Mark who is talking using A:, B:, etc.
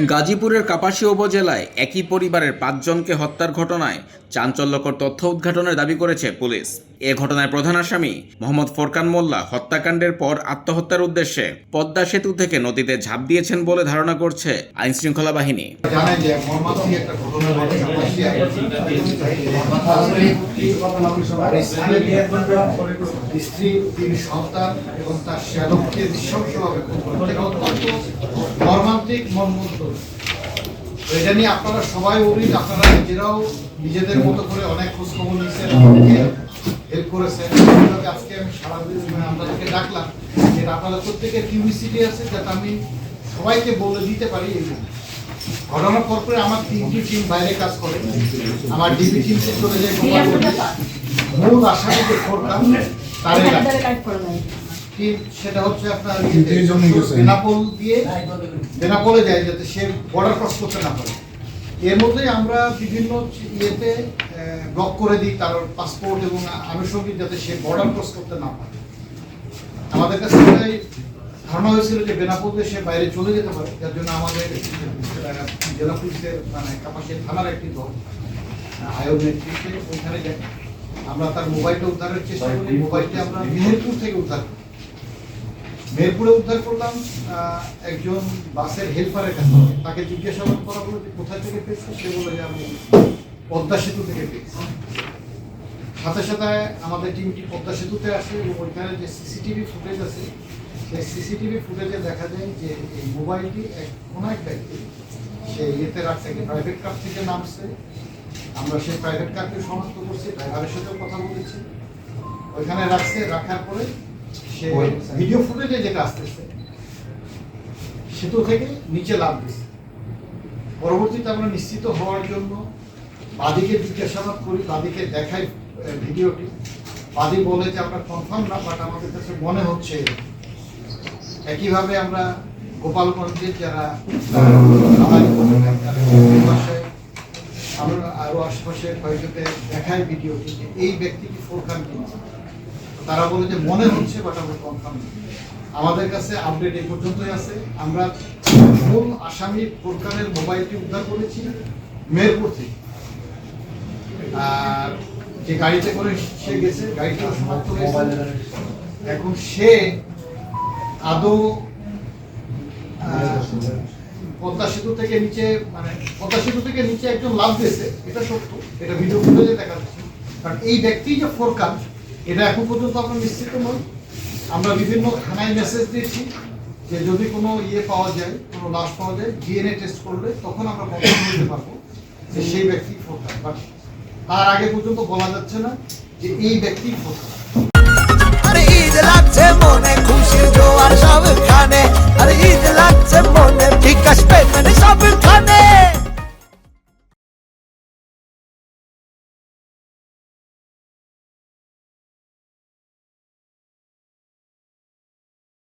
A: গাজীপুরের কাপাসিয়া উপজেলায় একই পরিবারের ৫ জনকে হত্যার ঘটনায় চাঞ্চল্যকর তথ্য উদ্ঘাটনের দাবি করেছে পুলিশ। এ ঘটনায় প্রধান আসামি মোহাম্মদ ফোরকান মোল্লা হত্যাকাণ্ডের পর আত্মহত্যার উদ্দেশ্যে পদ্মা সেতু থেকে নদীতে ঝাঁপ দিয়েছেন বলে ধারণা করছে আইনশৃঙ্খলা বাহিনী।
B: স্ত্রী, ৩ সন্তান এবং তার শ্যালককে নৃশংসভাবে মর্মান্তিক মর্মন্তুদ। এটা নিয়ে আপনারা সবাই অভিযোগ, আপনারা নিজেরাও নিজেদের মতো করে অনেক খোঁজ খবর নিয়েছেন, হেল্প করেছেন। আজকে আমি সারাদিন আপনাদেরকে ডাকলাম যে আপনাদের প্রত্যেকের কিউরিসিটি আছে, যাতে আমি সবাইকে বলে দিতে পারি। ঘটনার পর পরে আমার 3টি টিম বাইরে কাজ করে। আমার ডিবি টিম চলে যায় মূল আসামি যে ফোরকান তার টিম, সেটা হচ্ছে আপনার বেনাপোলে যায়, যাতে সে বর্ডার ক্রস করতে না পারে। এর মধ্যে আমরা বিভিন্ন ইয়েতে ব্লক করে দিই তার পাসপোর্ট এবং আনুষঙ্গিক, যাতে সে বর্ডার ক্রস করতে না পারে। আমাদের কাছে ধারণা হয়েছিল যে বেনাপোলে সে বাইরে চলে যেতে পারে, যার জন্য আমাদের জেলা পুলিশের মানে কাপাসিয়া থানার একটি দল আয়োগ নেতৃত্বে ওইখানে যায়। আমরা তার মোবাইলটা উদ্ধারের চেষ্টা করি। মোবাইলটি আমরা মেহেরপুর থেকে উদ্ধার করি। মেহেরপুরে উদ্ধার করলাম একজন বাসের হেল্পারের কাছে। তাকে জিজ্ঞাসাবাদ করা হলো যে কোথায় থেকে পেয়েছে, সে বলে যে আমি পদ্মা সেতু থেকে পেয়েছি। সাথে সাথে আমাদের টিমটি পদ্মা সেতুতে আসে এবং ওইখানে যে সিসিটিভি ফুটেজ আছে, সেই সিসিটিভি ফুটেজে দেখা যায় যে এই মোবাইলটি কোনো এক ব্যক্তি সে ইয়েতে রাখছে, প্রাইভেট কার থেকে নামছে। আমরা সেই প্রাইভেট কারকে শনাক্ত করছি, ড্রাইভারের সাথেও কথা বলেছি। ওইখানে রাখছে, রাখার পরে সে ভিডিও ফুটেজে যেটা আসতেছে সেতু থেকে নিচে লাফ দিচ্ছে। পরবর্তীতে আমরা নিশ্চিত হওয়ার জন্য বাদীকে জিজ্ঞাসাবাদ করি, বাদীকে দেখাই ভিডিওটি। বাদী বলে যে আমরা কনফার্ম না, বাট আমাদের কাছে মনে হচ্ছে। একইভাবে আমরা গোপালগঞ্জের যারা আমরা আরো আশেপাশে কয়েকজনকে দেখাই ভিডিওটি যে এই ব্যক্তিটি ফোরকান কিনা। তারা বলে যে মনে হচ্ছে, বাট আমরা কনফার্ম না। আমাদের কাছে আপডেট এই পর্যন্তই আছে। আমরা মূল আসামি ফোরকানের মোবাইলটি উদ্ধার করেছি মেহেরপুর থেকে। আর যে গাড়িতে করে সে গেছে, গাড়িটিও শনাক্ত হয়েছে। এখন সে আদৌ পদ্মা সেতু থেকে নিচে, মানে পদ্মা সেতু থেকে নিচে একজন লাফ দিয়েছে, এটা সত্য, এটা ভিডিও ফুটেজে দেখা যাচ্ছে। কারণ এই ব্যক্তি যে ফোরকান, এটা এখন পর্যন্ত আমরা নিশ্চিত নই। আমরা বিভিন্ন থানায় মেসেজ দিয়েছি যে যদি কোনো পাওয়া যায়, কোনো লাশ পাওয়া যায়, ডিএনএ টেস্ট করলে তখন আমরা কনফার্ম করতে পারবো যে সেই ব্যক্তি ফোরকান। বাট তার আগে পর্যন্ত বলা যাচ্ছে না যে এই ব্যক্তি ফোরকান।
C: আরে ঈদ লাগছে মনে, খুশির জোয়ার সবখানে। আরে ঈদ লাগছে মনে, বিকাশ পেমেন্ট সবখানে।